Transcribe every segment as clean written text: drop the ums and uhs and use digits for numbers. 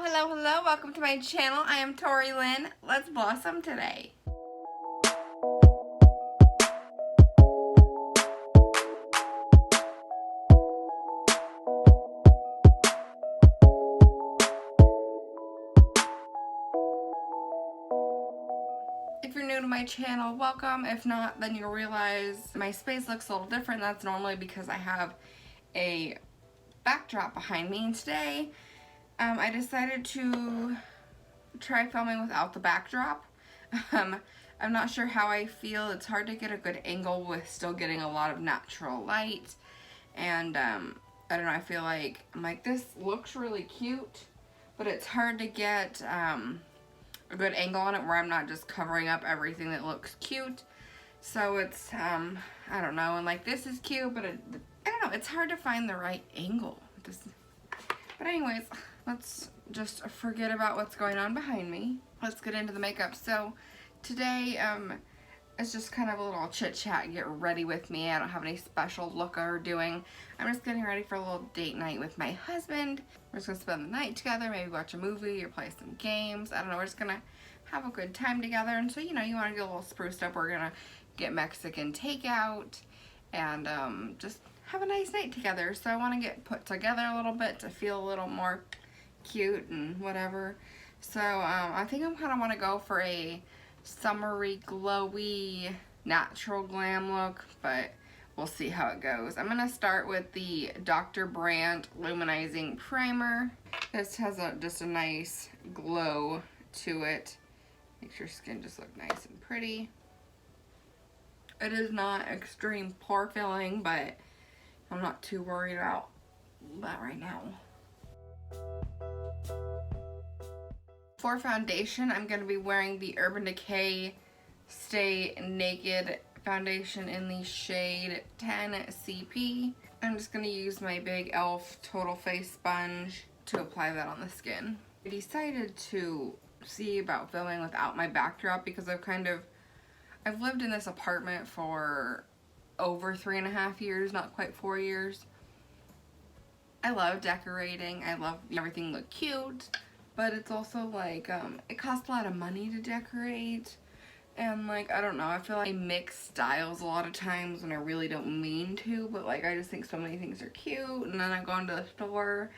Hello, hello, hello. Welcome to my channel. I am Tori Lynn. Let's blossom today. If you're new to my channel, welcome. If not, then you'll realize my space looks a little different. That's normally because I have a backdrop behind me. And today, I decided to try filming without the backdrop. I'm not sure how I feel. It's hard to get a good angle with still getting a lot of natural light. And I don't know, I feel like, this looks really cute, but it's hard to get a good angle on it where I'm not just covering up everything that looks cute. So it's, I don't know, and like this is cute, but I don't know, it's hard to find the right angle. But anyways, let's just forget about what's going on behind me. Let's get into the makeup. So today, it's just kind of a little chit chat, get ready with me. I don't have any special look or doing. I'm just getting ready for a little date night with my husband. We're just gonna spend the night together, maybe watch a movie or play some games. I don't know, we're just gonna have a good time together. And so, you know, you wanna get a little spruced up. We're gonna get Mexican takeout and just have a nice night together. So I wanna get put together a little bit to feel a little more cute and whatever. So I think I'm kinda wanna go for a summery, glowy, natural glam look, but we'll see how it goes. I'm gonna start with the Dr. Brandt Luminizing Primer. This has just a nice glow to it. Makes your skin just look nice and pretty. It is not extreme pore filling, but I'm not too worried about that right now. For foundation, I'm going to be wearing the Urban Decay Stay Naked foundation in the shade 10 CP. I'm just going to use my big e.l.f. Total Face sponge to apply that on the skin. I decided to see about filming without my backdrop because I've lived in this apartment for over 3.5 years, not quite 4 years. I love decorating. I love everything look cute. But it's also like, it costs a lot of money to decorate, and like, I don't know, I feel like I mix styles a lot of times when I really don't mean to, but like, I just think so many things are cute, and then I go into the store,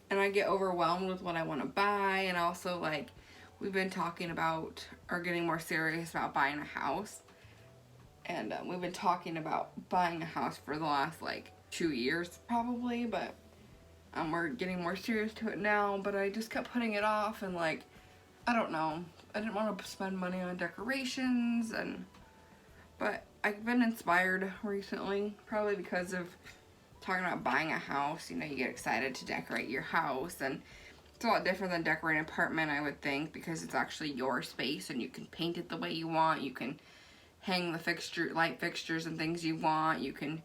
and I get overwhelmed with what I want to buy, and also like, we've been talking about, or getting more serious about buying a house, and we've been talking about buying a house for the last like 2 years probably, but we're getting more serious to it now, but I just kept putting it off, and like, I don't know, I didn't want to spend money on decorations, but I've been inspired recently, probably because of talking about buying a house. You know, you get excited to decorate your house, and it's a lot different than decorating an apartment, I would think, because it's actually your space, and you can paint it the way you want, you can hang the light fixtures and things you want, you can,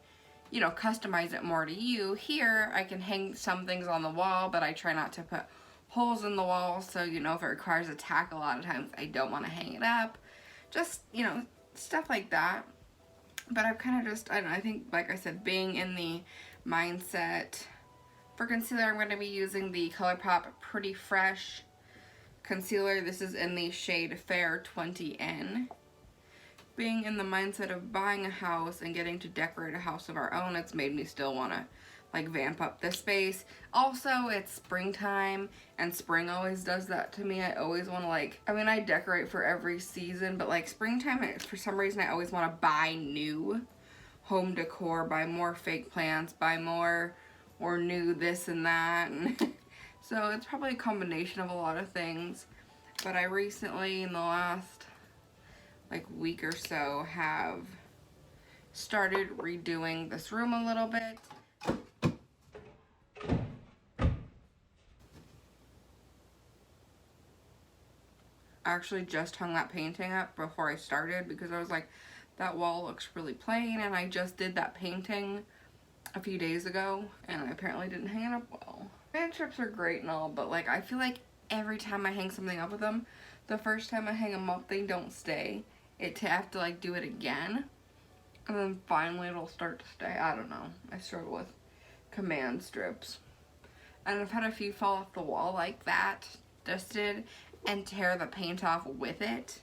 you know, customize it more to you. Here, I can hang some things on the wall, but I try not to put holes in the wall, so, you know, if it requires a tack a lot of times, I don't want to hang it up. Just, you know, stuff like that. But I've kind of just, I don't know, I think, like I said, being in the mindset. For concealer, I'm going to be using the ColourPop Pretty Fresh concealer. This is in the shade Fair 20N. Being in the mindset of buying a house and getting to decorate a house of our own, it's made me still want to like vamp up the space. Also, it's springtime, and spring always does that to me. I always want to like, I mean, I decorate for every season, but like springtime, for some reason, I always want to buy new home decor, buy more fake plants, buy more or new this and that. And so it's probably a combination of a lot of things. But I recently, in the last like week or so, have started redoing this room a little bit. I actually just hung that painting up before I started because I was like, that wall looks really plain, and I just did that painting a few days ago and I apparently didn't hang it up well. Fan strips are great and all, but like, I feel like every time I hang something up with them, the first time I hang them up, they don't stay. I have to like do it again, and then finally it'll start to stay. I don't know. I struggle with command strips. And I've had a few fall off the wall like that dusted and tear the paint off with it.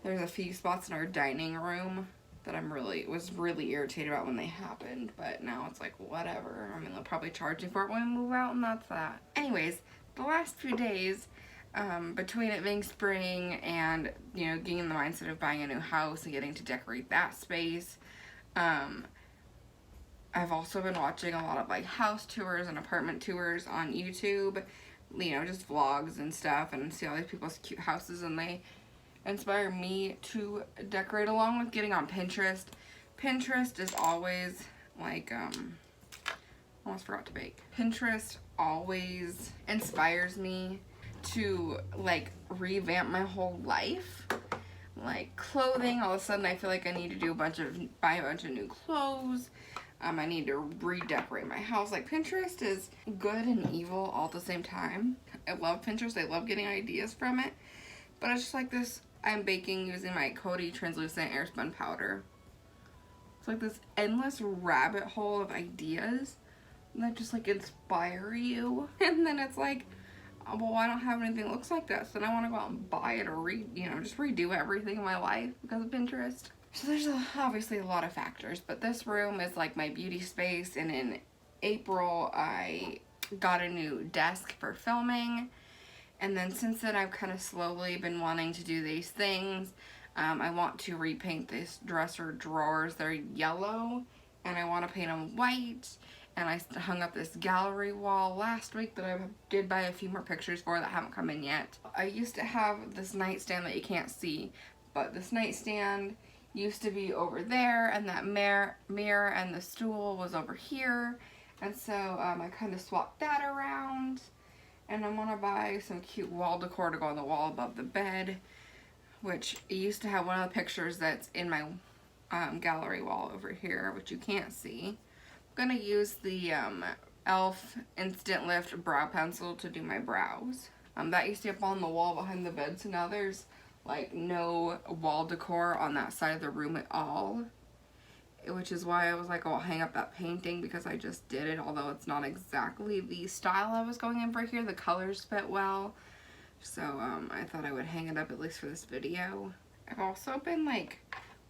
There's a few spots in our dining room that was really irritated about when they happened, but now it's like whatever. I mean, they'll probably charge you for it when we move out, and that's that. Anyways, the last few days, between it being spring and, you know, getting in the mindset of buying a new house and getting to decorate that space, I've also been watching a lot of like house tours and apartment tours on YouTube, you know, just vlogs and stuff, and see all these people's cute houses, and they inspire me to decorate, along with getting on Pinterest. Pinterest is always like, almost forgot to bake. Pinterest always inspires me to like revamp my whole life. Like clothing, all of a sudden I feel like I need to buy a bunch of new clothes. I need to redecorate my house. Like, Pinterest is good and evil all at the same time. I love Pinterest. I love getting ideas from it. But it's just like this, I'm baking using my Coty translucent airspun powder. It's like this endless rabbit hole of ideas that just like inspire you. And then it's like, oh, well, I don't have anything that looks like this, and I want to go out and buy it, or just redo everything in my life because of Pinterest. So there's obviously a lot of factors, but this room is like my beauty space, and in April I got a new desk for filming, and then since then I've kind of slowly been wanting to do these things. I want to repaint these dresser drawers. They're yellow, and I want to paint them white, and I hung up this gallery wall last week that I did buy a few more pictures for that haven't come in yet. I used to have this nightstand that you can't see, but this nightstand used to be over there, and that mirror and the stool was over here, and so I kind of swapped that around, and I'm gonna buy some cute wall decor to go on the wall above the bed, which it used to have one of the pictures that's in my gallery wall over here, which you can't see. I'm gonna use the e.l.f. Instant Lift brow pencil to do my brows. That used to be up on the wall behind the bed, so now there's like no wall decor on that side of the room at all, which is why I was like, oh, I'll hang up that painting, because I just did it, although it's not exactly the style I was going in for here. The colors fit well, so I thought I would hang it up at least for this video. I've also been like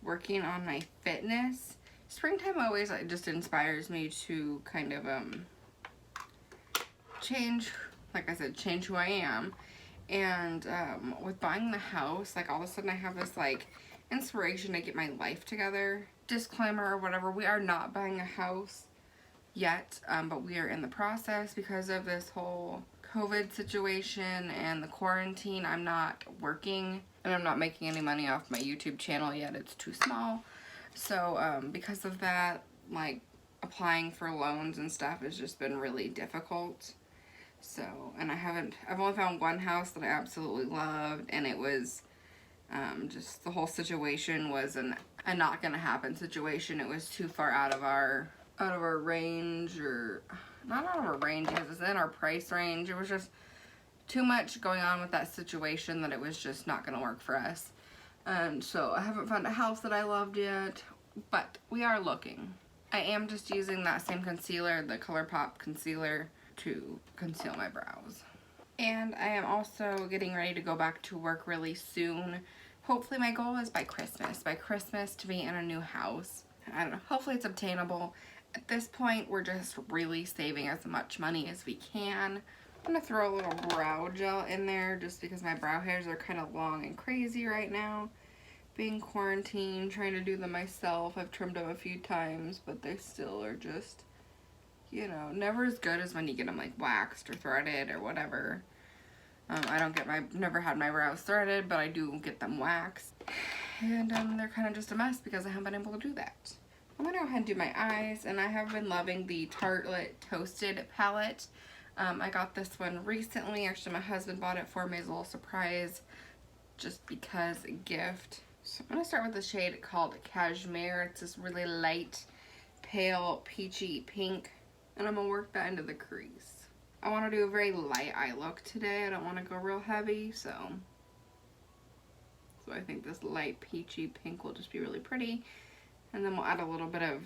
working on my fitness. Springtime always just inspires me to kind of change, like I said, change who I am. And with buying the house, like all of a sudden I have this like inspiration to get my life together. Disclaimer or whatever, we are not buying a house yet, but we are in the process because of this whole COVID situation and the quarantine. I'm not working, and I'm not making any money off my YouTube channel yet. It's too small. So because of that, like applying for loans and stuff has just been really difficult. So, and I've only found one house that I absolutely loved, and it was just the whole situation was a not gonna happen situation. It was too far out of our range, or not out of our range, because it's in our price range. It was just too much going on with that situation that it was just not gonna work for us. And so I haven't found a house that I loved yet, but we are looking. I am just using that same concealer, the ColourPop concealer, to conceal my brows. And I am also getting ready to go back to work really soon. Hopefully my goal is by Christmas to be in a new house. I don't know, hopefully it's obtainable. At this point, we're just really saving as much money as we can. I'm gonna throw a little brow gel in there just because my brow hairs are kind of long and crazy right now. Being quarantined, trying to do them myself. I've trimmed them a few times, but they still are just, you know, never as good as when you get them like waxed or threaded or whatever. Never had my brows threaded, but I do get them waxed. And they're kind of just a mess because I haven't been able to do that. I'm gonna go ahead and do my eyes, and I have been loving the Tartelette Toasted palette. I got this one recently. Actually, my husband bought it for me as a little surprise, just because a gift. So I'm gonna start with the shade called Cashmere. It's this really light, pale, peachy pink, and I'm gonna work that into the crease. I want to do a very light eye look today. I don't want to go real heavy, so I think this light peachy pink will just be really pretty. And then we'll add a little bit of,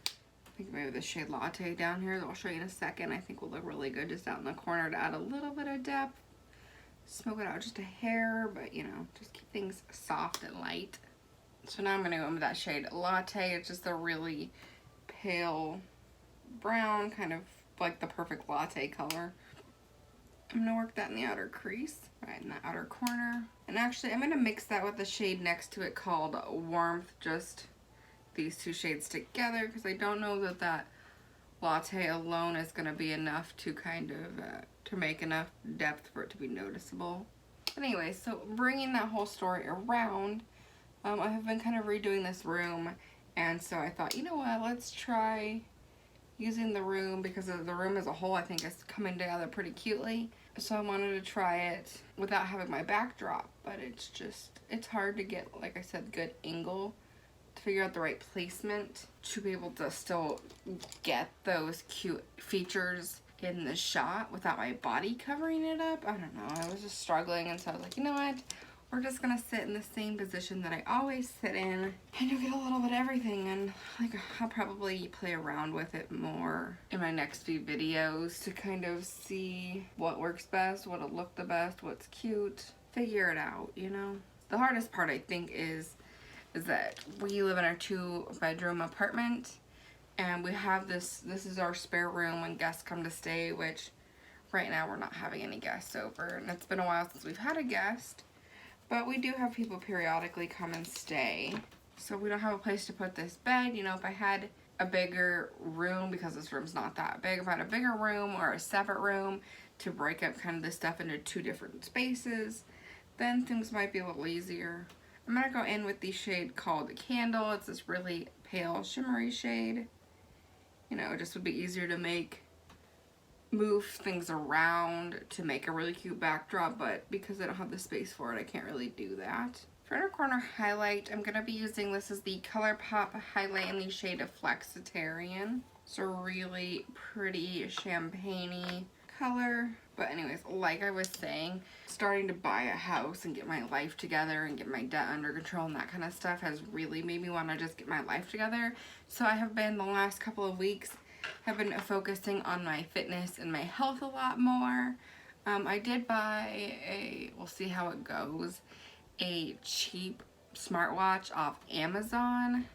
I think maybe the shade Latte down here that I'll show you in a second. I think will look really good just out in the corner to add a little bit of depth. smoke it out just a hair, but you know, just keep things soft and light. So now I'm gonna go in with that shade Latte. It's just a really pale brown, kind of like the perfect latte color. I'm gonna work that in the outer crease, right in the outer corner. And actually, I'm gonna mix that with the shade next to it called Warmth, just these two shades together, because I don't know that that latte alone is gonna be enough to kind of, to make enough depth for it to be noticeable. But anyway, so bringing that whole story around, I have been kind of redoing this room, and so I thought, you know what, let's try using the room, because the room as a whole I think is coming together pretty cutely. So I wanted to try it without having my backdrop, but it's hard to get, like I said, good angle to figure out the right placement to be able to still get those cute features in the shot without my body covering it up. I don't know, I was just struggling, and so I was like, you know what, we're just gonna sit in the same position that I always sit in, and you'll get a little bit of everything. And like, I'll probably play around with it more in my next few videos to kind of see what works best, what'll look the best, what's cute, figure it out, you know. The hardest part, I think, is that we live in our 2-bedroom apartment, and we have this is our spare room when guests come to stay, which right now we're not having any guests over, and it's been a while since we've had a guest. But we do have people periodically come and stay. So we don't have a place to put this bed. You know, if I had a bigger room, because this room's not that big, if I had a bigger room or a separate room to break up kind of this stuff into 2 different spaces, then things might be a little easier. I'm going to go in with the shade called Candle. It's this really pale shimmery shade. You know, it just would be easier to move things around to make a really cute backdrop, but because I don't have the space for it, I can't really do that. For inner corner highlight, I'm going to be using, this is the ColourPop highlight in the shade of Flexitarian. It's a really pretty champagne-y color. But anyways, like I was saying, starting to buy a house and get my life together and get my debt under control and that kind of stuff has really made me want to just get my life together. So I have been, the last couple of weeks, have been focusing on my fitness and my health a lot more. I did buy we'll see how it goes, a cheap smartwatch off Amazon.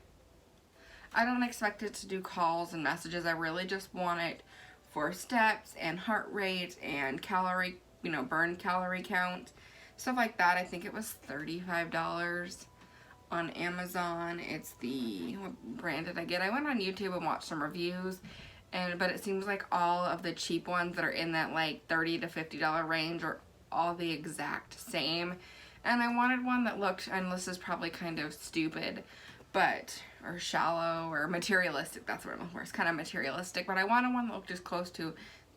I don't expect it to do calls and messages. I really just want it for steps and heart rate and calorie, you know, burn calorie count, stuff like that. I think it was $35 on Amazon. It's the, what brand did I get? I went on YouTube and watched some reviews, but it seems like all of the cheap ones that are in that like $30 to $50 range are all the exact same. And I wanted one that looked, and this is probably kind of stupid, but, or shallow, or materialistic, that's what I'm looking for. It's kind of materialistic, but I wanted one that looked as close to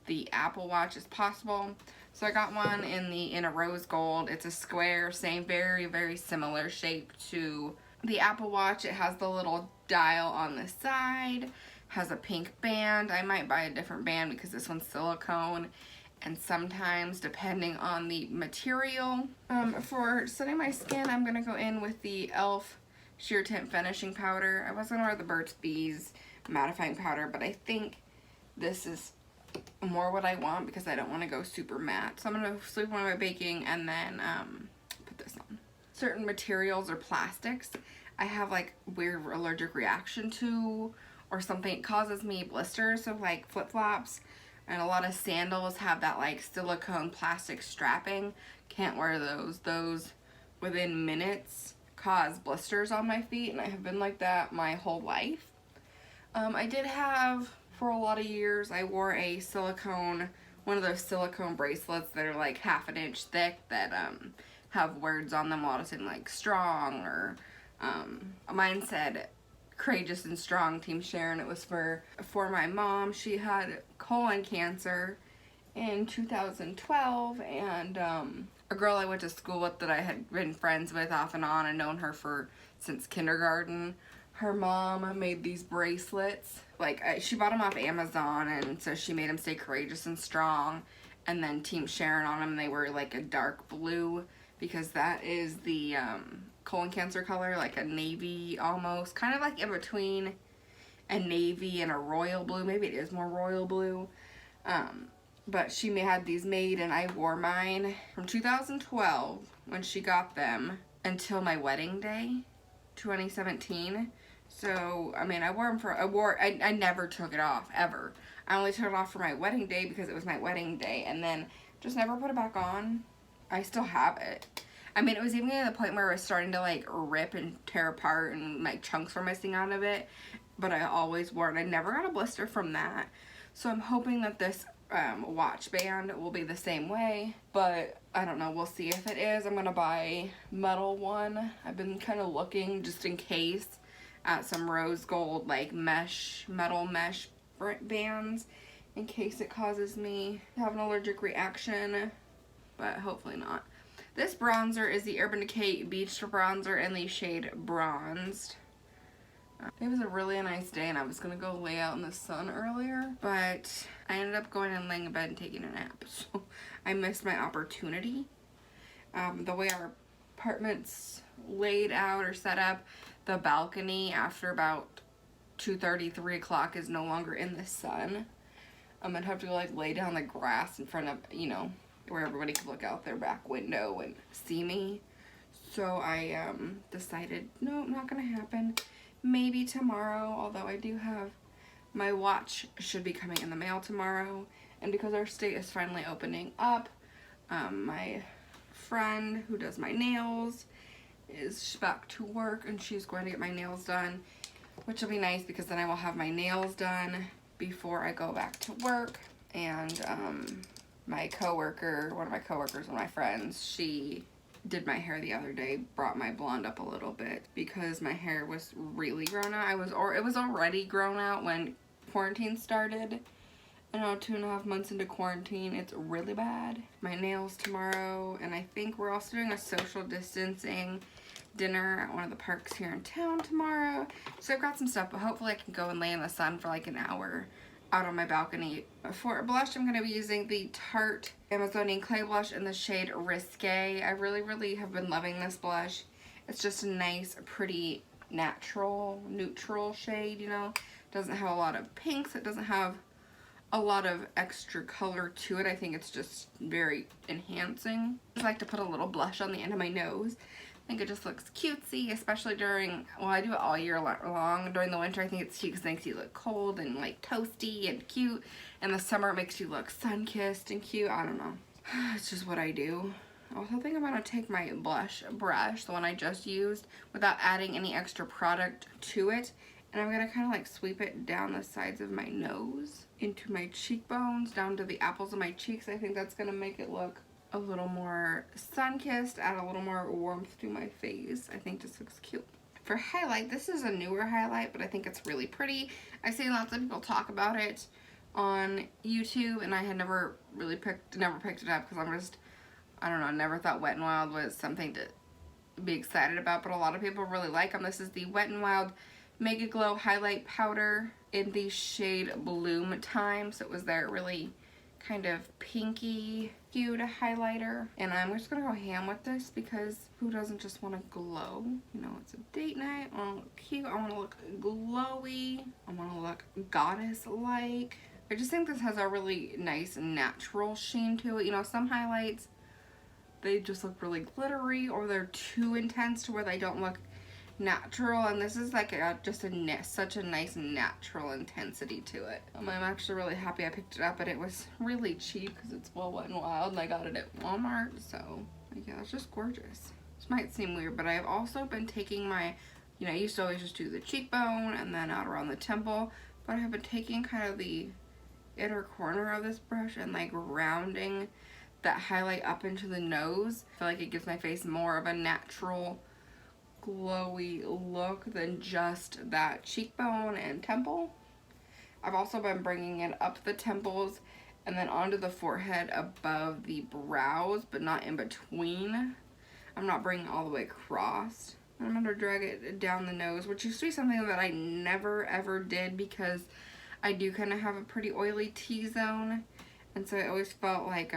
the Apple Watch as possible. So I got one in a rose gold. It's a square, same, very, very similar shape to the Apple Watch. It has the little dial on the side, has a pink band. I might buy a different band because this one's silicone. And sometimes, depending on the material, for setting my skin, I'm going to go in with the e.l.f. Sheer Tint Finishing Powder. I was going to wear the Burt's Bees mattifying powder, but I think this is more what I want because I don't want to go super matte. So I'm going to sleep on my baking and then put this on. Certain materials or plastics I have like weird allergic reaction to, or something, it causes me blisters. So like flip-flops and a lot of sandals have that like silicone plastic strapping. Can't wear those. Those within minutes cause blisters on my feet, and I have been like that my whole life. I did have, for a lot of years, I wore a silicone, one of those silicone bracelets that are like half an inch thick that have words on them, a lot of things like strong, or mine said courageous and strong, Team Sharon. It was for my mom. She had colon cancer in 2012, and a girl I went to school with that I had been friends with off and on and known her since kindergarten, her mom made these bracelets. Like, she bought them off Amazon, and so she made them say courageous and strong, and then Team Sharon on them. They were like a dark blue because that is the colon cancer color, like a navy almost, kind of like in between a navy and a royal blue. Maybe it is more royal blue. but she had these made and I wore mine from 2012 when she got them until my wedding day, 2017. So, I mean, I wore them for, I never took it off, ever. I only took it off for my wedding day because it was my wedding day, and then just never put it back on. I still have it. I mean, it was even at the point where it was starting to, like, rip and tear apart and, like, chunks were missing out of it, but I always wore it. I never got a blister from that. So I'm hoping that this watch band will be the same way, but I don't know. We'll see if it is. I'm going to buy metal one. I've been kind of looking just in case at some rose gold, like, metal mesh bands in case it causes me to have an allergic reaction, but hopefully not. This bronzer is the Urban Decay Beach Bronzer in the shade Bronzed. It was a really nice day and I was gonna go lay out in the sun earlier, but I ended up going and laying in bed and taking a nap, so I missed my opportunity. The way our apartment's laid out or set up, the balcony after about 2:30, 3 o'clock is no longer in the sun. I'm gonna have to go, like, lay down the grass in front of, you know, where everybody could look out their back window and see me. So I decided, no, not gonna happen. Maybe tomorrow, although I do have, my watch should be coming in the mail tomorrow. And because our state is finally opening up, my friend who does my nails is back to work and she's going to get my nails done, which will be nice because then I will have my nails done before I go back to work. And my coworker, one of my friends, she did my hair the other day, brought my blonde up a little bit because my hair was really grown out. It was already grown out when quarantine started. And now 2.5 months into quarantine, it's really bad. My nails tomorrow, and I think we're also doing a social distancing dinner at one of the parks here in town tomorrow. So I've got some stuff, but hopefully I can go and lay in the sun for like an hour out on my balcony. For blush, I'm going to be using the Tarte Amazonian Clay Blush in the shade Risque. I really have been loving this blush. It's just a nice, pretty, natural, neutral shade, you know. Doesn't have a lot of pinks. It doesn't have a lot of extra color to it. I think it's just very enhancing. I just like to put a little blush on the end of my nose. I think it just looks cutesy, especially during, well, I do it all year long. During the winter, I think it's cute because it makes you look cold and like toasty and cute. In the summer, it makes you look sun-kissed and cute. I don't know. It's just what I do. I also think I'm going to take my blush brush, the one I just used, without adding any extra product to it. And I'm going to kind of like sweep it down the sides of my nose, into my cheekbones, down to the apples of my cheeks. I think that's going to make it look a little more sun-kissed, add a little more warmth to my face. I think this looks cute. For highlight, this is a newer highlight, but I think it's really pretty. I've seen lots of people talk about it on YouTube, and I had never picked it up because I don't know, never thought Wet n Wild was something to be excited about, but a lot of people really like them. This is the Wet n Wild Mega Glow Highlight Powder in the shade Bloom Time. So it was their really kind of pinky hued highlighter. And I'm just going to go ham with this because who doesn't just want to glow? You know, it's a date night. I want to look cute. I want to look glowy. I want to look goddess-like. I just think this has a really nice natural sheen to it. You know, some highlights, they just look really glittery or they're too intense to where they don't look natural, and this is like such a nice natural intensity to it. I'm actually really happy I picked it up, but it was really cheap because it's Wet n Wild and I got it at Walmart, so yeah, it's just gorgeous. This might seem weird, but I've also been taking my, you know, I used to always just do the cheekbone and then out around the temple, but I have been taking kind of the inner corner of this brush and like rounding that highlight up into the nose. I feel like it gives my face more of a natural glowy look than just that cheekbone and temple. I've also been bringing it up the temples and then onto the forehead above the brows, but not in between. I'm not bringing it all the way across. I'm going to drag it down the nose, which used to be something that I never ever did because I do kind of have a pretty oily T-zone, and so I always felt like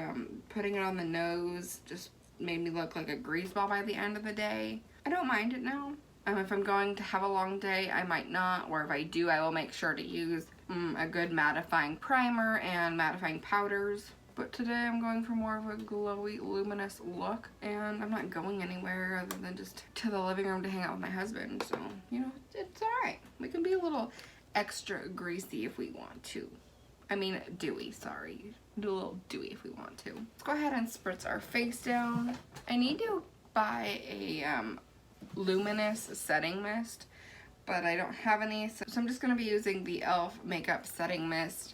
putting it on the nose just made me look like a greaseball by the end of the day. I don't mind it now. If I'm going to have a long day, I might not, or if I do, I will make sure to use a good mattifying primer and mattifying powders. But today I'm going for more of a glowy, luminous look, and I'm not going anywhere other than just to the living room to hang out with my husband. So, you know, it's alright. We can be a little extra greasy if we want to. I mean, dewy, sorry. Do a little dewy if we want to. Let's go ahead and spritz our face down. I need to buy a luminous setting mist, but I don't have any, so I'm just going to be using the e.l.f. makeup setting mist.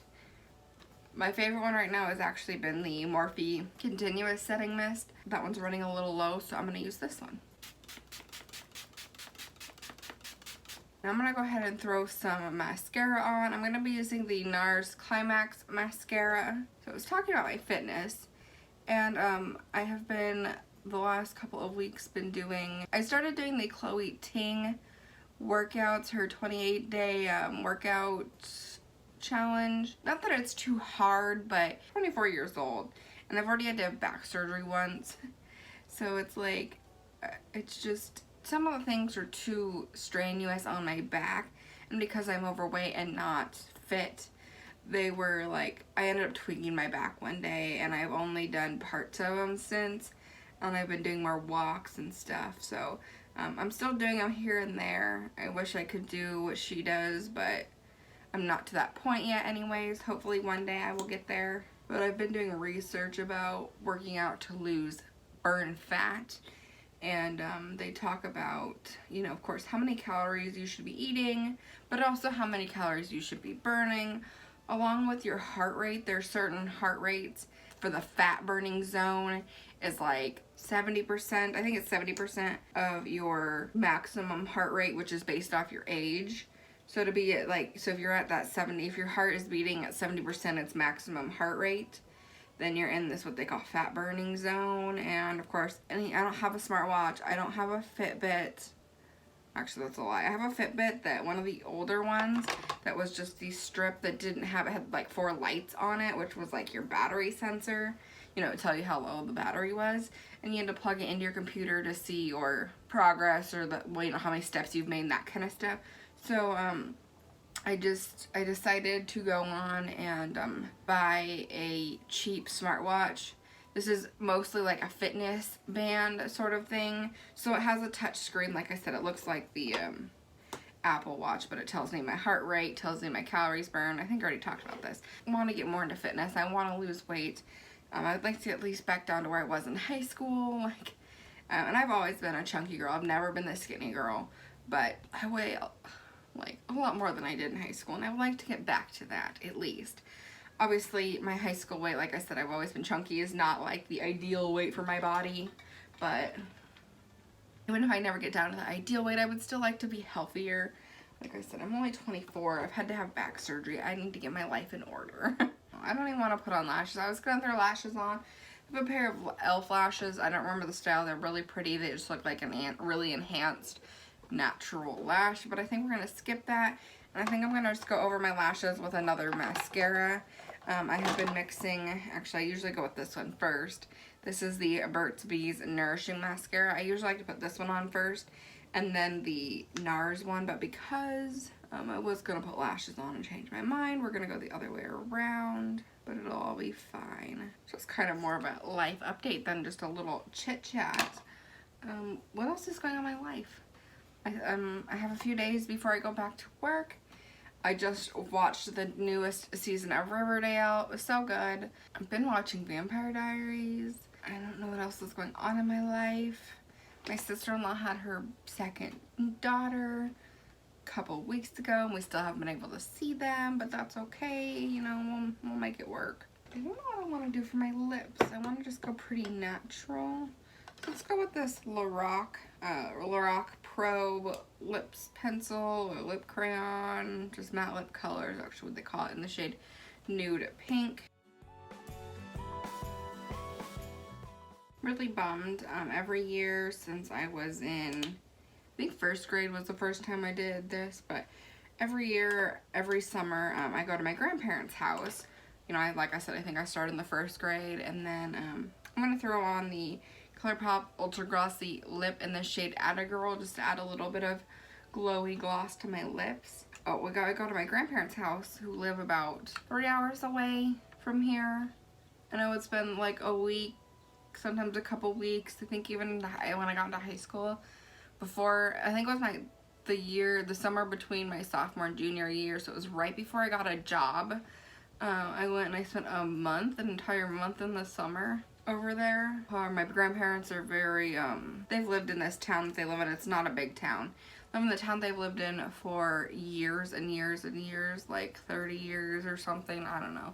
My favorite one right now has actually been the Morphe continuous setting mist. That one's running a little low, so I'm going to use this one. Now I'm going to go ahead and throw some mascara on. I'm going to be using the NARS Climax mascara. So I was talking about my fitness, and I have been, the last couple of weeks, I started doing the Chloe Ting workouts, her 28-day workout challenge. Not that it's too hard, but 24 years old, and I've already had to have back surgery once. So it's like, it's just, some of the things are too strenuous on my back, and because I'm overweight and not fit, they were like, I ended up tweaking my back one day, and I've only done parts of them since, and I've been doing more walks and stuff. So I'm still doing them here and there. I wish I could do what she does, but I'm not to that point yet anyways. Hopefully one day I will get there. But I've been doing research about working out to burn fat. And they talk about, you know, of course, how many calories you should be eating, but also how many calories you should be burning, along with your heart rate. There's certain heart rates for the fat burning zone is like 70%. I think it's 70% of your maximum heart rate, which is based off your age. So to be at like, so if you're at that 70, if your heart is beating at 70% its maximum heart rate, then you're in this what they call fat burning zone. And of course, I don't have a smartwatch. I don't have a Fitbit. Actually, that's a lie. I have a Fitbit, that one of the older ones that was just the strip that didn't have, it had like 4 lights on it, which was like your battery sensor. You know, it would tell you how low the battery was, and you had to plug it into your computer to see your progress or the, well, you know, how many steps you've made, that kind of stuff. So I decided to go on and buy a cheap smartwatch. This is mostly like a fitness band sort of thing. So it has a touch screen. Like I said, it looks like the Apple Watch, but it tells me my heart rate, tells me my calories burned. I think I already talked about this. I want to get more into fitness. I want to lose weight. I'd like to get at least back down to where I was in high school. And I've always been a chunky girl. I've never been the skinny girl. But I weigh like a lot more than I did in high school, and I would like to get back to that at least. Obviously, my high school weight, like I said, I've always been chunky, is not like the ideal weight for my body, but even if I never get down to the ideal weight, I would still like to be healthier. Like I said, I'm only 24. I've had to have back surgery. I need to get my life in order. I don't even want to put on lashes. I was going to throw lashes on. I have a pair of e.l.f. lashes. I don't remember the style. They're really pretty. They just look like an really enhanced natural lash, but I think we're going to skip that. And I think I'm going to just go over my lashes with another mascara. I have been mixing, actually I usually go with this one first. This is the Burt's Bees Nourishing Mascara. I usually like to put this one on first and then the NARS one, but because I was going to put lashes on and change my mind, we're going to go the other way around, but it'll all be fine. So it's kind of more of a life update than just a little chit chat. What else is going on in my life? I have a few days before I go back to work. I just watched the newest season of Riverdale. It was so good. I've been watching Vampire Diaries. I don't know what else is going on in my life. My sister-in-law had her second daughter a couple weeks ago, and we still haven't been able to see them, but that's okay. You know, we'll make it work. I don't know what I want to do for my lips. I want to just go pretty natural. So let's go with this Lorac Pro Lips Pencil or Lip Crayon, just matte lip colors, actually what they call it, in the shade Nude Pink. Really bummed. Every year since I was in, I think first grade was the first time I did this, but every year, every summer, I go to my grandparents' house. You know, like I said, I think I started in the first grade, and then I'm going to throw on the ColourPop Ultra Glossy Lip in the shade Atta Girl, just to add a little bit of glowy gloss to my lips. Oh, I go to my grandparents' house, who live about 3 hours away from here, and I would spend like a week, sometimes a couple weeks. I think even when I got into high school, before, I think it was the summer between my sophomore and junior year, so it was right before I got a job. I went and I spent an entire month in the summer over there. My grandparents are very, they've lived in this town that they live in. It's not a big town. Live in the town they've lived in for years and years and years, like 30 years or something, I don't know.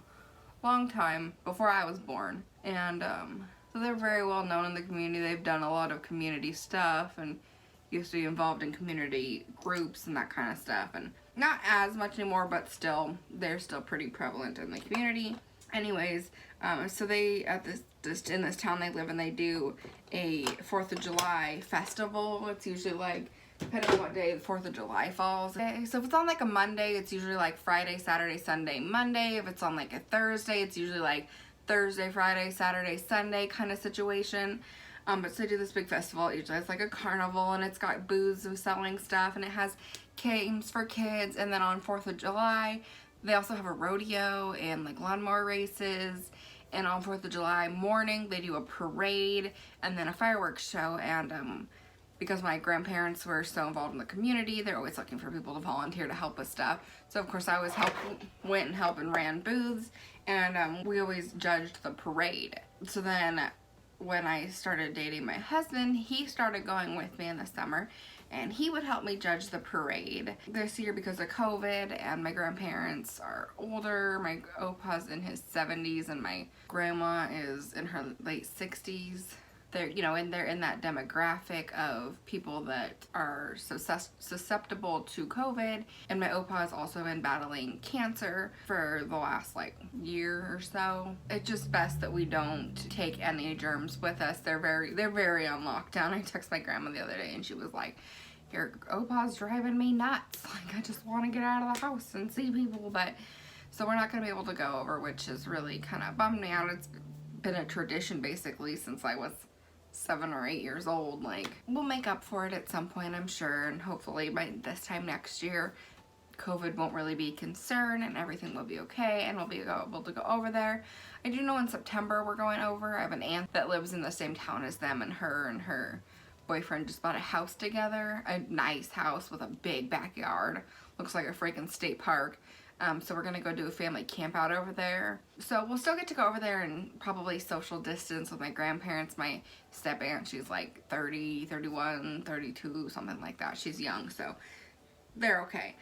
Long time, before I was born. And, so they're very well known in the community. They've done a lot of community stuff and used to be involved in community groups and that kind of stuff, and not as much anymore, but still, they're still pretty prevalent in the community. Anyways, so they, in this town they live in, they do a 4th of July festival. It's usually like, depending on what day the 4th of July falls. Okay, so if it's on like a Monday, it's usually like Friday, Saturday, Sunday, Monday. If it's on like a Thursday, it's usually like Thursday, Friday, Saturday, Sunday kind of situation. But so they do this big festival. Usually it's like a carnival, and it's got booths and selling stuff, and it has games for kids. And then on 4th of July, they also have a rodeo and like lawnmower races. And on 4th of July morning, they do a parade and then a fireworks show. And because my grandparents were so involved in the community, they're always looking for people to volunteer to help with stuff. So of course I always went and helped and ran booths, and we always judged the parade. So then when I started dating my husband, he started going with me in the summer, and he would help me judge the parade. This year, because of COVID and my grandparents are older, my opa's in his 70s and my grandma is in her late 60s. They're, you know, and they're in that demographic of people that are susceptible to COVID. And my opa has also been battling cancer for the last like year or so. It's just best that we don't take any germs with us. They're very on lockdown. I texted my grandma the other day and she was like, your opa's driving me nuts. Like, I just want to get out of the house and see people. But so we're not going to be able to go over, which is really kind of bummed me out. It's been a tradition basically since I was 7 or 8 years old. Like, we'll make up for it at some point, I'm sure, and hopefully by this time next year COVID won't really be a concern and everything will be okay, and we'll be able to go over there. I do know in September we're going over. I have an aunt that lives in the same town as them, and her boyfriend just bought a house together, a nice house with a big backyard, looks like a freaking state park. So we're gonna go do a family camp out over there. So we'll still get to go over there and probably social distance with my grandparents. My step aunt, she's like 30, 31, 32, something like that. She's young, so they're okay.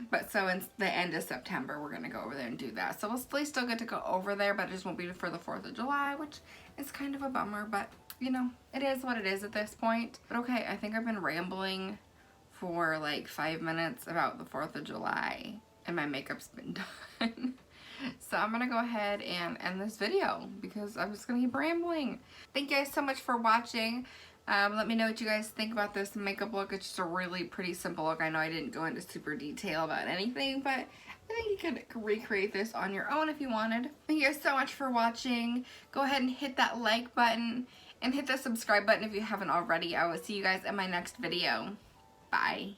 But so in the end of September, we're gonna go over there and do that. So we'll still get to go over there, but it just won't be for the 4th of July, which is kind of a bummer, but you know, it is what it is at this point. But okay, I think I've been rambling for like 5 minutes about the 4th of July. And my makeup's been done. So I'm gonna go ahead and end this video because I'm just gonna keep rambling. Thank you guys so much for watching. Let me know what you guys think about this makeup look. It's just a really pretty simple look. I know I didn't go into super detail about anything, but I think you could recreate this on your own if you wanted. Thank you guys so much for watching. Go ahead and hit that like button and hit the subscribe button if you haven't already. I will see you guys in my next video. Bye.